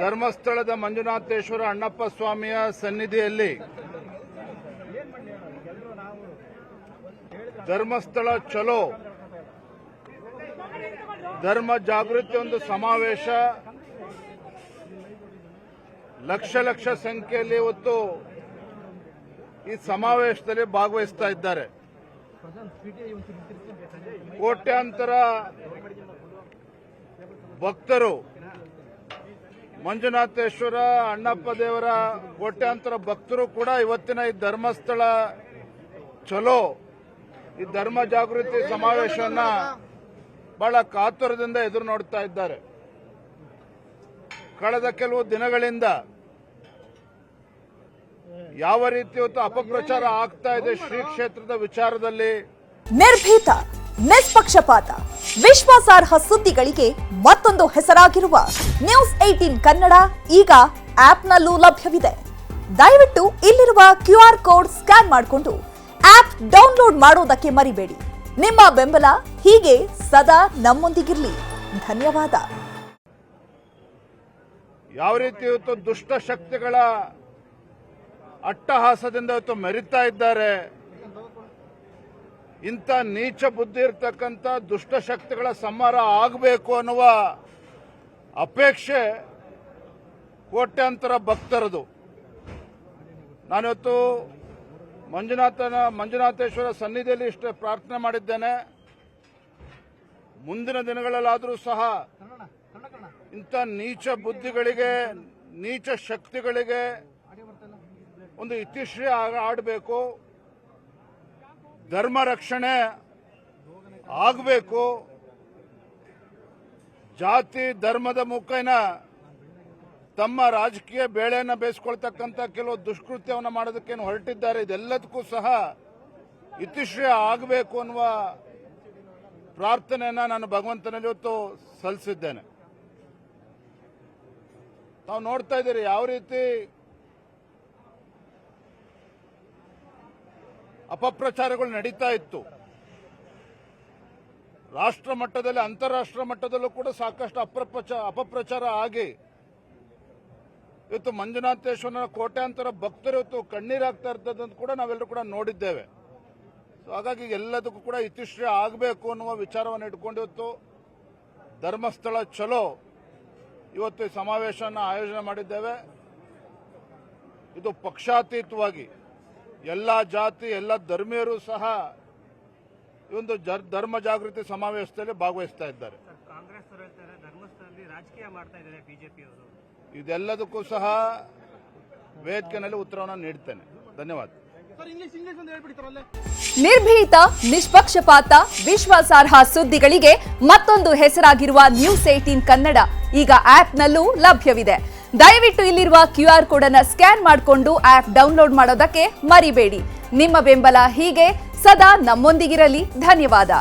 ಧರ್ಮಸ್ಥಳದ ಮಂಜುನಾಥೇಶ್ವರ ಅಣ್ಣಪ್ಪ ಸ್ವಾಮಿಯ ಸನ್ನಿಧಿಯಲ್ಲಿ ಧರ್ಮಸ್ಥಳ ಚಲೋ ಧರ್ಮ ಜಾಗೃತಿ ಒಂದು ಸಮಾವೇಶ ಲಕ್ಷ ಸಂಖ್ಯೆಯಲ್ಲಿ ಇವತ್ತು ಈ ಸಮಾವೇಶದಲ್ಲಿ ಭಾಗವಹಿಸ್ತಾ ಇದ್ದಾರೆ. ಕೋಟ್ಯಾಂತರ ಭಕ್ತರು ಮಂಜುನಾಥೇಶ್ವರ ಅಣ್ಣಪ್ಪ ದೇವರ ಕೋಟ್ಯಾಂತರ ಭಕ್ತರು ಕೂಡ ಇವತ್ತಿನ ಈ ಧರ್ಮಸ್ಥಳ ಚಲೋ ಈ ಧರ್ಮ ಜಾಗೃತಿ ಸಮಾವೇಶವನ್ನ ಬಹಳ ಕಾತುರದಿಂದ ಎದುರು ನೋಡ್ತಾ ಇದ್ದಾರೆ. ಕಳೆದ ಕೆಲವು ದಿನಗಳಿಂದ ಯಾವ ರೀತಿ ಇವತ್ತು ಅಪಪ್ರಚಾರ ಆಗ್ತಾ ಇದೆ ಶ್ರೀ ಕ್ಷೇತ್ರದ ವಿಚಾರದಲ್ಲಿ ನಿರ್ಭೀತ, ನಿಷ್ಪಕ್ಷಪಾತ, ವಿಶ್ವಾಸಾರ್ಹ ಸುದ್ದಿಗಳಿಗೆ ಮತ್ತೊಂದು ಹೆಸರಾಗಿರುವ ನ್ಯೂಸ್ 18 ಕನ್ನಡ ಈಗ ಆಪ್ನಲ್ಲೂ ಲಭ್ಯವಿದೆ. ದಯವಿಟ್ಟು ಇಲ್ಲಿರುವ QR ಕೋಡ್ ಸ್ಕ್ಯಾನ್ ಮಾಡಿಕೊಂಡು ಆಪ್ ಡೌನ್ಲೋಡ್ ಮಾಡೋದಕ್ಕೆ ಮರಿಬೇಡಿ. ನಿಮ್ಮ ಬೆಂಬಲ ಹೀಗೆ ಸದಾ ನಮ್ಮೊಂದಿಗಿರಲಿ. ಧನ್ಯವಾದ. ಯಾವ ರೀತಿ ಇವತ್ತು ದುಷ್ಟ ಶಕ್ತಿಗಳ ಅಟ್ಟಹಾಸದಿಂದ ಇವತ್ತು ಮೆರಿತಾ ಇದ್ದಾರೆ. ಇಂಥ ನೀಚ ಬುದ್ಧಿ ಇರತಕ್ಕಂಥ ದುಷ್ಟಶಕ್ತಿಗಳ ಸಂಹಾರ ಆಗಬೇಕು ಅನ್ನುವ ಅಪೇಕ್ಷೆ ಕೋಟ್ಯಾಂತರ ಭಕ್ತರದು. ನಾನಿವತ್ತು ಮಂಜುನಾಥೇಶ್ವರ ಸನ್ನಿಧಿಯಲ್ಲಿ ಇಷ್ಟೇ ಪ್ರಾರ್ಥನೆ ಮಾಡಿದ್ದೇನೆ. ಮುಂದಿನ ದಿನಗಳಲ್ಲಾದರೂ ಸಹ ಇಂಥ ನೀಚ ಬುದ್ಧಿಗಳಿಗೆ, ನೀಚ ಶಕ್ತಿಗಳಿಗೆ ಒಂದು ಇತಿಶ್ರೀ ಆಡಬೇಕು, ಧರ್ಮ ರಕ್ಷಣೆ ಆಗಬೇಕು. ಜಾತಿ ಧರ್ಮದ ಮುಖೇನ ತಮ್ಮ ರಾಜಕೀಯ ಬೇಳೆಯನ್ನು ಬೇಯಿಸ್ಕೊಳ್ತಕ್ಕಂಥ ಕೆಲವು ದುಷ್ಕೃತ್ಯವನ್ನು ಮಾಡೋದಕ್ಕೇನು ಹೊರಟಿದ್ದಾರೆ. ಇದೆಲ್ಲದಕ್ಕೂ ಸಹ ಇತಿಶ್ರೀ ಆಗಬೇಕು ಅನ್ನುವ ಪ್ರಾರ್ಥನೆಯನ್ನು ನಾನು ಭಗವಂತನಲ್ಲಿ ಇವತ್ತು ಸಲ್ಲಿಸಿದ್ದೇನೆ. ತಾವು ನೋಡ್ತಾ ಇದ್ದೀರಿ ಯಾವ ರೀತಿ ಅಪಪ್ರಚಾರಗಳು ನಡೀತಾ ಇತ್ತು. ರಾಷ್ಟ್ರ ಮಟ್ಟದಲ್ಲಿ, ಅಂತಾರಾಷ್ಟ್ರ ಮಟ್ಟದಲ್ಲೂ ಕೂಡ ಸಾಕಷ್ಟು ಅಪಪ್ರಚಾರ ಆಗಿ ಇವತ್ತು ಮಂಜುನಾಥೇಶ್ವರನ ಕೋಟ್ಯಾಂತರ ಭಕ್ತರು ಇವತ್ತು ಕಣ್ಣೀರಾಗ್ತಾ ಇರ್ತದಂತ ಕೂಡ ನಾವೆಲ್ಲರೂ ಕೂಡ ನೋಡಿದ್ದೇವೆ. ಹಾಗಾಗಿ ಎಲ್ಲದಕ್ಕೂ ಕೂಡ ಇತಿಶ್ರೀ ಆಗಬೇಕು ಅನ್ನುವ ವಿಚಾರವನ್ನು ಇಟ್ಕೊಂಡು ಇವತ್ತು ಧರ್ಮಸ್ಥಳ ಚಲೋ ಇವತ್ತು ಈ ಸಮಾವೇಶವನ್ನು ಆಯೋಜನೆ ಮಾಡಿದ್ದೇವೆ. ಇದು ಪಕ್ಷಾತೀತವಾಗಿ ಎಲ್ಲ ಜಾತಿ, ಎಲ್ಲ ಧರ್ಮೀಯರು ಸಹ ಈ ಒಂದು ಧರ್ಮ ಜಾಗೃತಿ ಸಮಾವೇಶದಲ್ಲಿ ಭಾಗವಹಿಸ್ತಾ ಇದ್ದಾರೆ. ಕಾಂಗ್ರೆಸ್ ಧರ್ಮಸ್ಥಳದಲ್ಲಿ ರಾಜಕೀಯ ಮಾಡ್ತಾ ಇದ್ದಾರೆ ಬಿಜೆಪಿ ಅವರು. ಇದೆಲ್ಲದಕ್ಕೂ ಸಹ ವೇದಿಕೆಯಲ್ಲಿ ಉತ್ತರವನ್ನು ನೀಡ್ತೇನೆ. ಧನ್ಯವಾದ. ನಿರ್ಭೀತ, ನಿಷ್ಪಕ್ಷಪಾತ, ವಿಶ್ವಾಸಾರ್ಹ ಸುದ್ದಿಗಳಿಗೆ ಮತ್ತೊಂದು ಹೆಸರಾಗಿರುವ ನ್ಯೂಸ್ 18 ಕನ್ನಡ ಈಗ ಆಪ್ನಲ್ಲೂ ಲಭ್ಯವಿದೆ. ದಯವಿಟ್ಟು ಇಲ್ಲಿರುವ QR ಕೋಡ್ ಅನ್ನು ಸ್ಕ್ಯಾನ್ ಮಾಡಿಕೊಂಡು ಆಪ್ ಡೌನ್ಲೋಡ್ ಮಾಡೋದಕ್ಕೆ ಮರಿಬೇಡಿ. ನಿಮ್ಮ ಬೆಂಬಲ ಹೀಗೆ ಸದಾ ನಮ್ಮೊಂದಿಗಿರಲಿ. ಧನ್ಯವಾದ.